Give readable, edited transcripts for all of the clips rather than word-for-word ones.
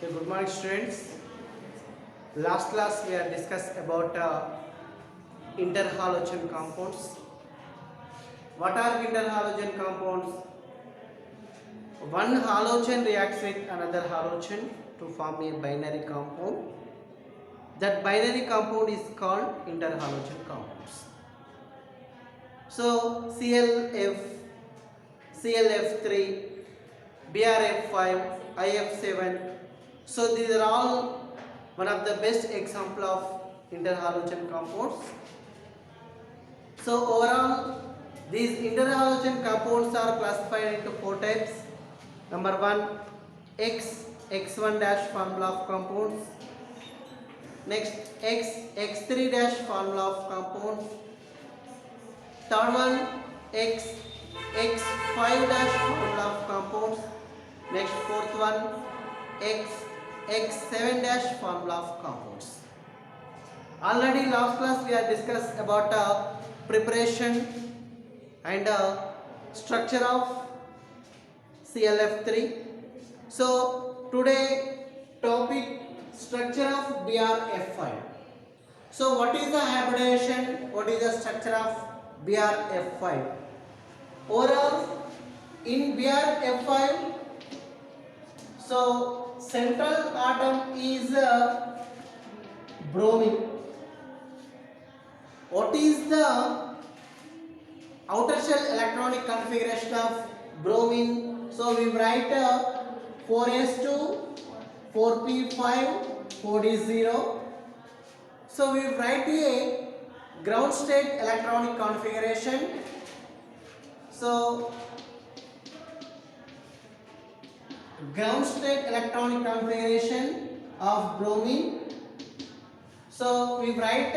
Okay, good morning students. Last class we have discussed about interhalogen compounds. What are interhalogen compounds? One halogen reacts with another halogen to form a binary compound. That binary compound is called interhalogen compounds. So ClF3, BrF5, IF7. So these are all one of the best example of interhalogen compounds. So overall, these interhalogen compounds are classified into four types. Number one, X1 dash formula of compounds. Next, X3 dash formula of compounds. Third one, X5 dash formula of compounds. Next, fourth one, X7 dash formula of compounds. Already last class we have discussed about preparation and structure of ClF3. So today topic structure of BrF5. So what is the hybridization? What is the structure of BrF5? Overall in BrF5, so central atom is bromine. What is the outer shell electronic configuration of bromine? So we write 4s2, 4p5, 4d0. So we write a ground state electronic configuration. So ground state electronic configuration of bromine. So we write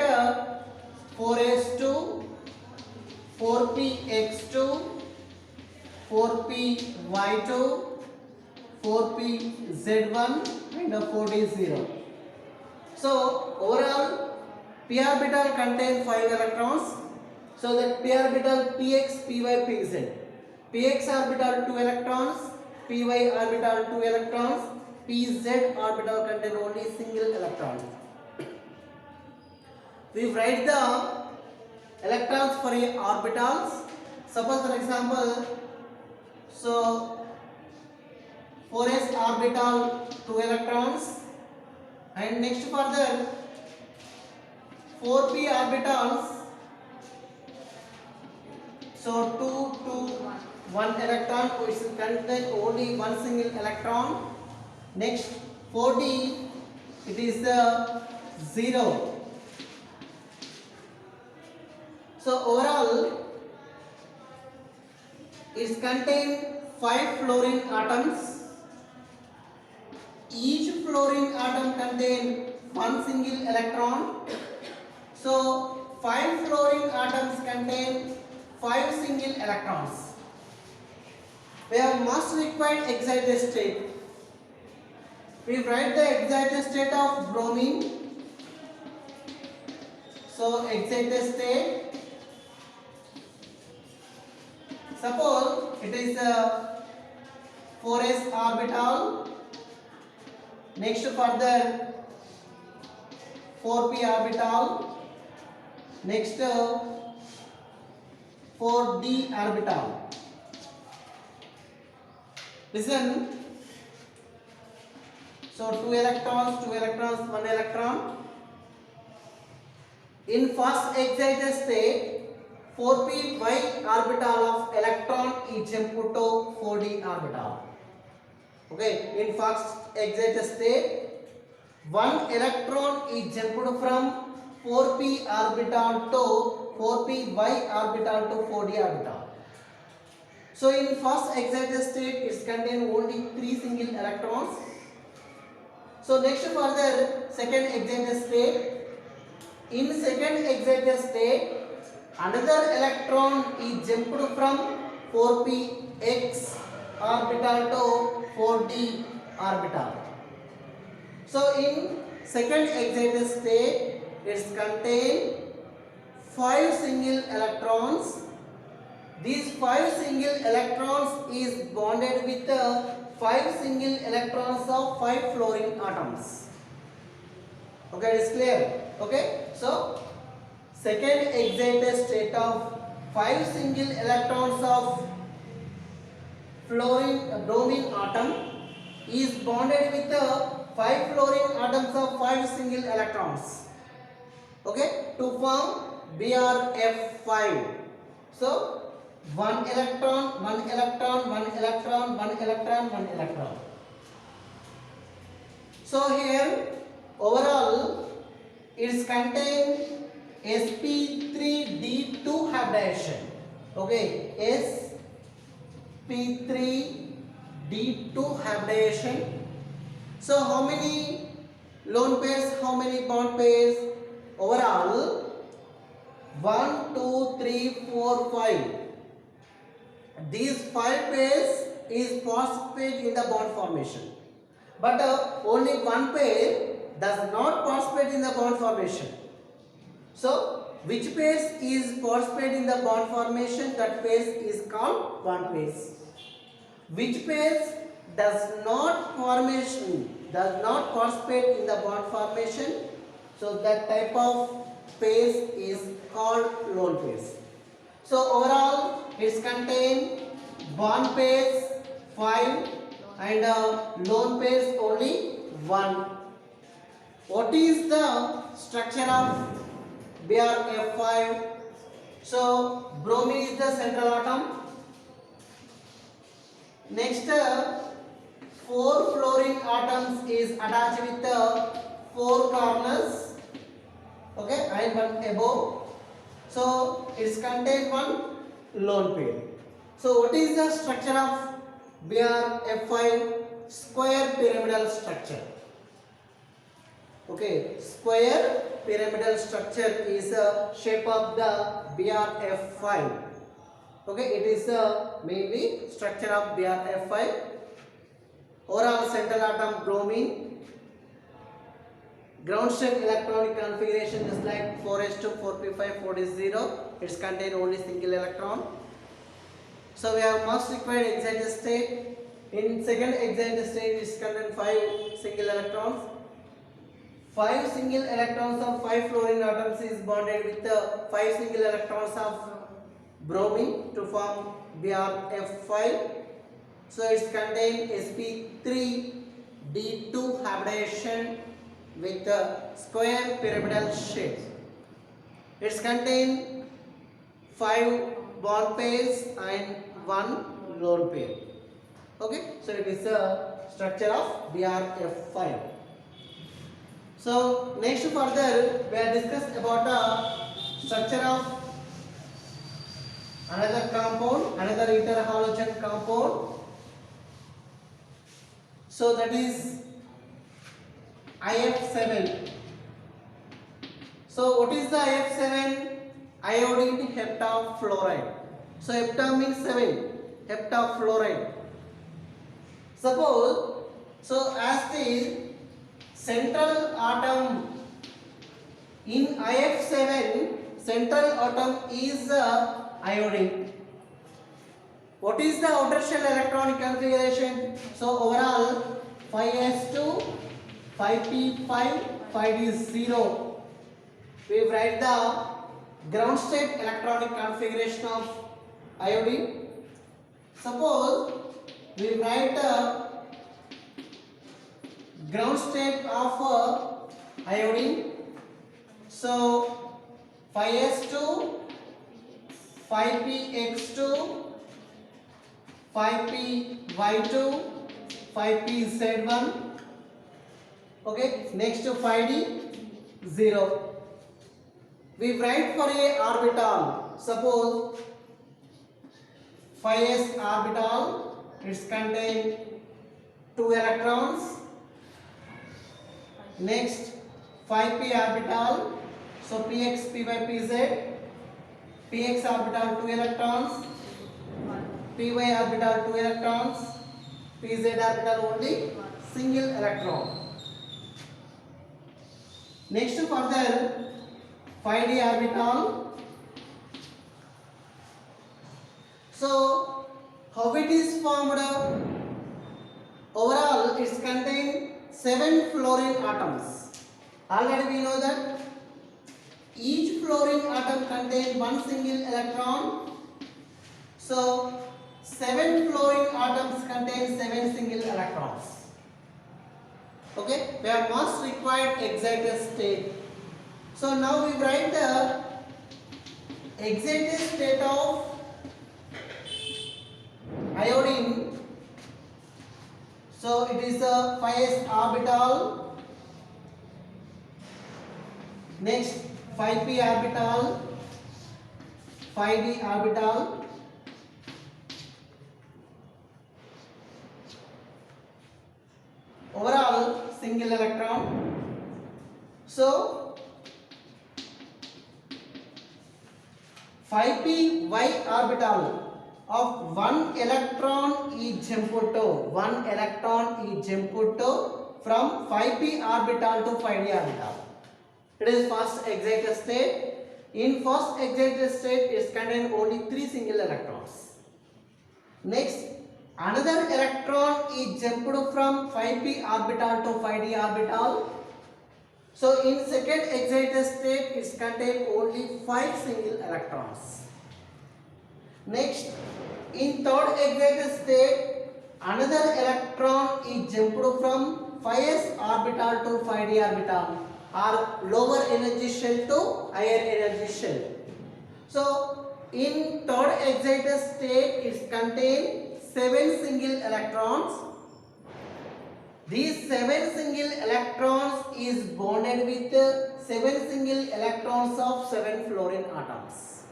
4s2, 4px2, 4py2, 4pz1 and 4d0. So overall p orbital contains 5 electrons. So that p orbital px, py, pz. Px orbital 2 electrons, py orbital 2 electrons, pz orbital contain only single electron. We write the electrons for a orbitals. Suppose for example, so 4s orbital 2 electrons, and next further 4p orbitals, so 2 to 1 electron, which contain only one single electron. Next 4d, it is the 0. So overall it contains 5 fluorine atoms. Each fluorine atom contains one single electron. So 5 fluorine atoms contain 5 single electrons. We have most required excited state. We write the excited state of bromine. So excited state, suppose it is a 4s orbital, next further 4p orbital, next 4d orbital. Listen, so 2 electrons, 1 electron. In first excited state, 4p orbital of electron is jumped to 4d orbital. Okay, in first excited state, 1 electron is jumped from 4p orbital to 4p orbital to 4d orbital. So in first excited state, it contains only 3 single electrons. So next further second excited state. In second excited state, another electron is jumped from 4px orbital to 4d orbital. So in second excited state, it contains 5 single electrons. These 5 single electrons is bonded with 5 single electrons of 5 fluorine atoms. Okay, it is clear. Okay, so second excited state of 5 single electrons of bromine atom is bonded with the 5 fluorine atoms of 5 single electrons. Okay, to form BrF5. So one electron, one electron, one electron, one electron, one electron. So here overall it is contain sp3d2 hybridization. Okay, sp3d2 hybridization. So how many lone pairs, how many bond pairs? Overall 1, 2, 3, 4, 5. These 5 pairs is participate in the bond formation. But only one pair does not participate in the bond formation. So which pairs is participate in the bond formation? That pairs is called bond pairs. Which pairs does not participate in the bond formation? So that type of pairs is called lone pairs. So overall it's contain bond pairs 5 and lone pairs only 1. What is the structure of BrF5? So bromine is the central atom. Next 4 fluorine atoms is attached with the 4 corners. Okay, and one above. So it's contain one lone pair. So what is the structure of BrF5? Square pyramidal structure. Okay, square pyramidal structure is the shape of the BrF5. Okay, it is mainly structure of BrF5. Overall central atom bromine. Ground state electronic configuration is like 4s2, 4p5, 4d0. It's contain only single electron. So we have most required excited state. In second excited state is contain 5 single electrons. 5 single electrons of 5 fluorine atoms is bonded with the 5 single electrons of bromine to form BrF5. So it's contain sp3d2 hybridization with the square pyramidal shape. It's contain 5 bond pairs and 1 lone pair. Okay, so it is the structure of BrF5. So next further we have discussed about the structure of another compound, another interhalogen compound. So that is IF7. So what is the IF7? Iodine heptafluoride. So hepta means 7. Heptafluoride. Suppose, so as the central atom in IF7, central atom is iodine. What is the outer shell electronic configuration? So overall 5s2, 5p5, 5d0. We write the ground state electronic configuration of iodine. Suppose we write the ground state of iodine. So 5s2, 5px2, 5py2, 5pz1. Okay, next to 5d0. We write for a orbital. Suppose 5s orbital, it's contain 2 electrons. Next 5p orbital, so px, py, pz. Px orbital 2 electrons, py orbital 2 electrons, pz orbital only single electron. Next further 5d orbital. So how it is formed? overall it contains 7 fluorine atoms. Already we know that each fluorine atom contains one single electron. So 7 fluorine atoms contain 7 single electrons. Okay, we have most required excited state. So now we write the excited state of iodine. So it is a 5s orbital. Next 5p orbital, 5d orbital. Overall single electron. So 5p orbital of 1 electron is jumped to 1 electron is jumped to from 5p orbital to 5d orbital. It is first excited state. In first excited state it contains only 3 single electrons. Next another electron is jumped from 5p orbital to 5d orbital. So in second excited state it contains only 5 single electrons. Next in third excited state another electron is jumped from 5s orbital to 5d orbital or lower energy shell to higher energy shell. So in third excited state it contains 7 single electrons. These 7 single electrons is bonded with 7 single electrons of 7 fluorine atoms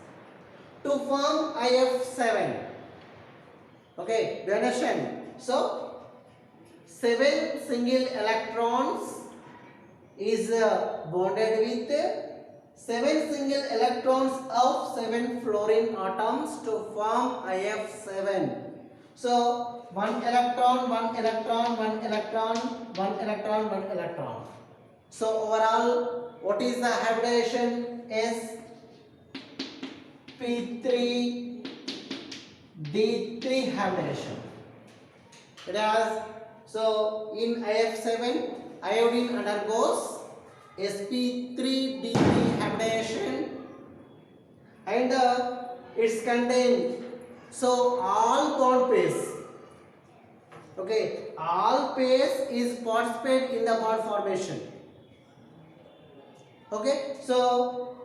to form IF7. Okay, do you understand? So 7 single electrons is bonded with 7 single electrons of 7 fluorine atoms to form IF7. So 1 electron, 1 electron, 1 electron, 1 electron, 1 electron. So overall, what is the hybridization? S P3 D3 hybridization. It has, so in IF7 iodine undergoes sp3 D3 hybridization and it's contained, so all bond pairs, okay, all pairs is participate in the bond formation. Okay, so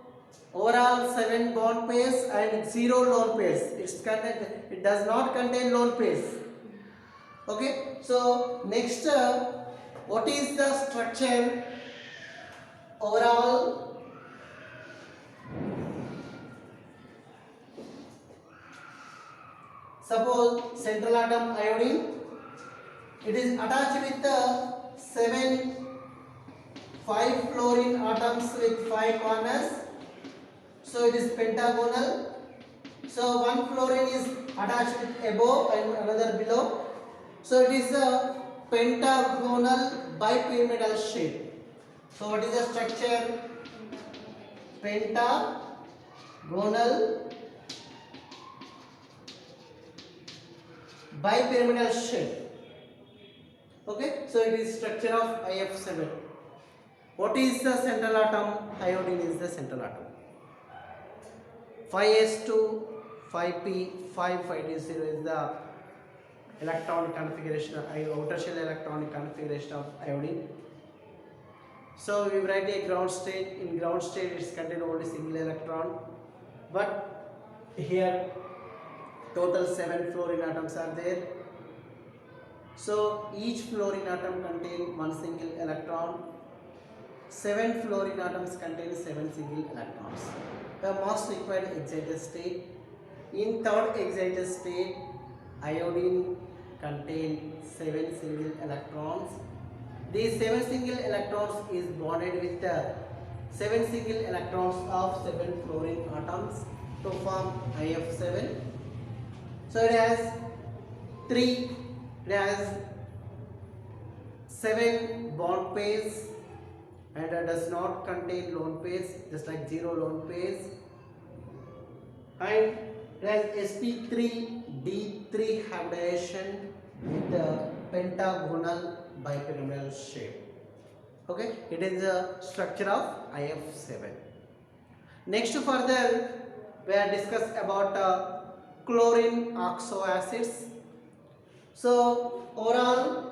overall 7 bond pairs and 0 lone pairs. It does not contain lone pairs. Okay, so next what is the structure overall? Suppose central atom iodine, it is attached with the 5 fluorine atoms with 5 corners, so it is pentagonal. So one fluorine is attached with above and another below, so it is a pentagonal bipyramidal shape. So what is the structure? Pentagonal bipyramidal shape. Okay, so it is structure of IF7. What is the central atom? Iodine is the central atom. 5s2, 5p, 5d0 is the electronic configuration, outer shell electronic configuration of iodine. So we write a ground state. In ground state it contains only single electron, but here total 7 fluorine atoms are there. So each fluorine atom contains one single electron. 7 fluorine atoms contain 7 single electrons. The most required excited state. In third excited state, iodine contains 7 single electrons. These 7 single electrons is bonded with the 7 single electrons of 7 fluorine atoms to form IF7. So it has 7 bond pairs and does not contain lone pairs, just like 0 lone pairs, and it has sp3 D3 hybridization with the pentagonal bipyramidal shape. Okay, it is the structure of IF7. Next further we are discuss about chlorine oxo acids. So overall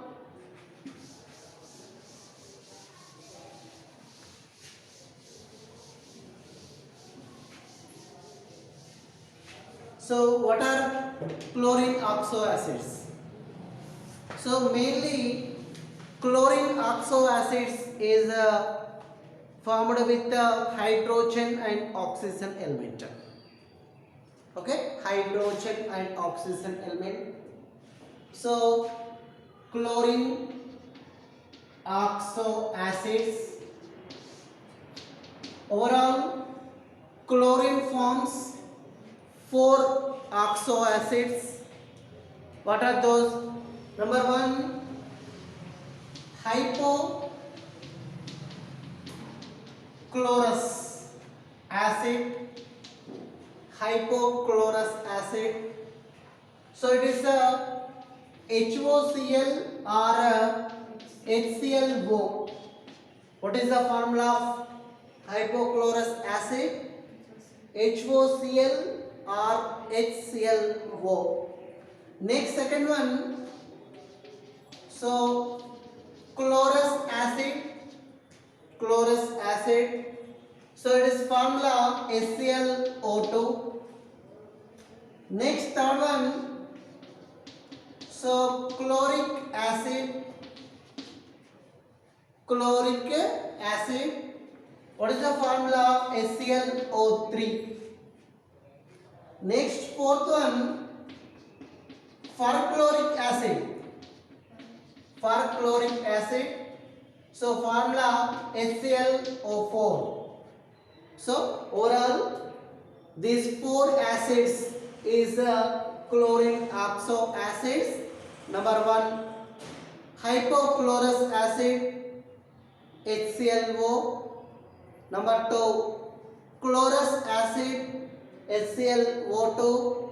what are chlorine oxo acids? So mainly chlorine oxo acids is formed with hydrogen and oxygen element. Okay, hydrogen and oxygen element. So chlorine oxo acids, overall chlorine forms 4 oxo acids. What are those? Number 1, hypochlorous acid. Hypochlorous acid. So it is a HOCl or HClO. What is the formula of hypochlorous acid? HOCl or HClO. Next, second one. So chlorous acid. So it is formula HClO2. Next, third one. So chloric acid. What is the formula? HClO3. Next, fourth one, perchloric acid. So formula HClO4. So overall these 4 acids is chlorine oxo acids. Number 1, hypochlorous acid, HClO. Number 2, chlorous acid, HClO2.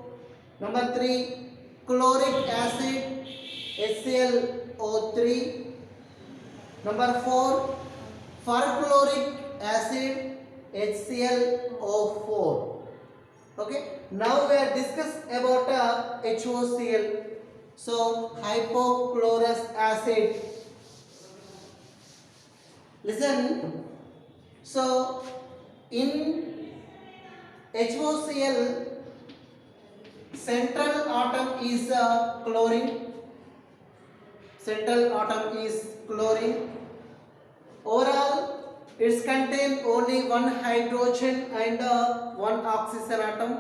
Number 3, chloric acid, HClO3. Number 4, perchloric acid, HClO4. Okay. Now we are discuss about HOCl. So hypochlorous acid. Listen. So in HOCl, central atom is chlorine. Overall, it contains only 1 hydrogen and 1 oxygen atom.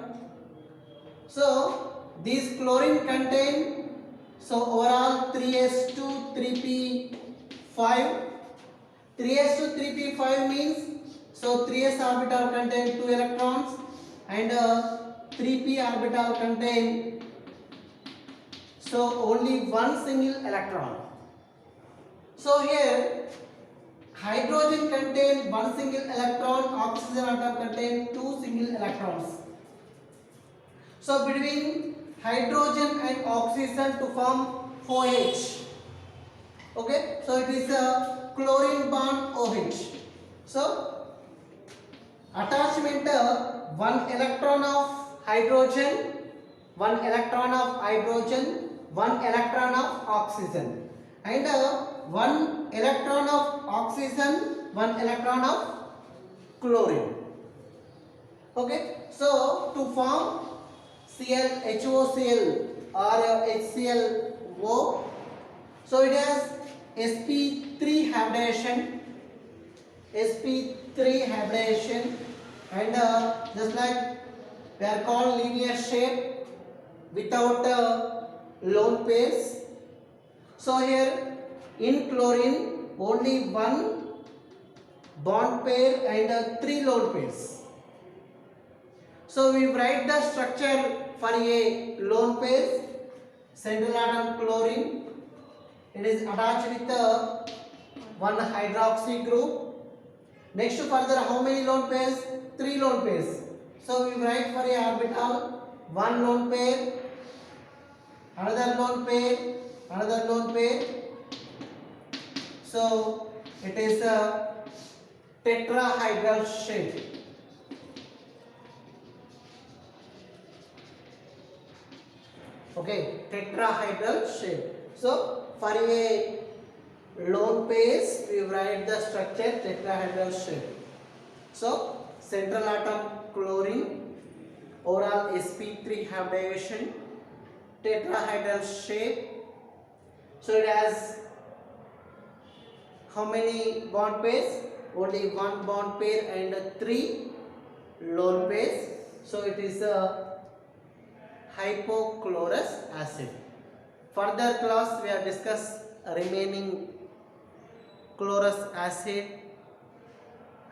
So these chlorine contain, so overall 3s2 3p5. 3s2 3p5 means, so 3s orbital contain 2 electrons and 3p orbital contain, so only 1 single electron. So here hydrogen contain 1 single electron, oxygen atom contain 2 single electrons. So between hydrogen and oxygen to form OH. Okay, so it is a chlorine bond OH. So attachment 1 electron of hydrogen, 1 electron of oxygen, and 1 electron of oxygen, 1 electron of chlorine. Okay, so to form HOCl or HClO, so it has sp3 hybridization, and just like they are called linear shape without lone pairs. So here in chlorine only 1 bond pair and 3 lone pairs. So we write the structure for a lone pair. Central atom chlorine, it is attached with 1 hydroxy group. Next further, how many lone pairs? 3 lone pairs. So we write for a orbital 1 lone pair, another lone pair, Another lone pair. So it is a tetrahedral shape. Okay, tetrahedral shape. So for a lone pairs, we write the structure tetrahedral shape. So central atom chlorine, overall sp3 hybridization, tetrahedral shape. So it has how many bond pairs? Only one bond pair and three lone pairs. So it is a hypochlorous acid. Further class we have discussed remaining chlorous acid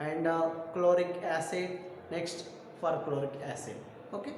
and chloric acid next for chloric acid. Okay.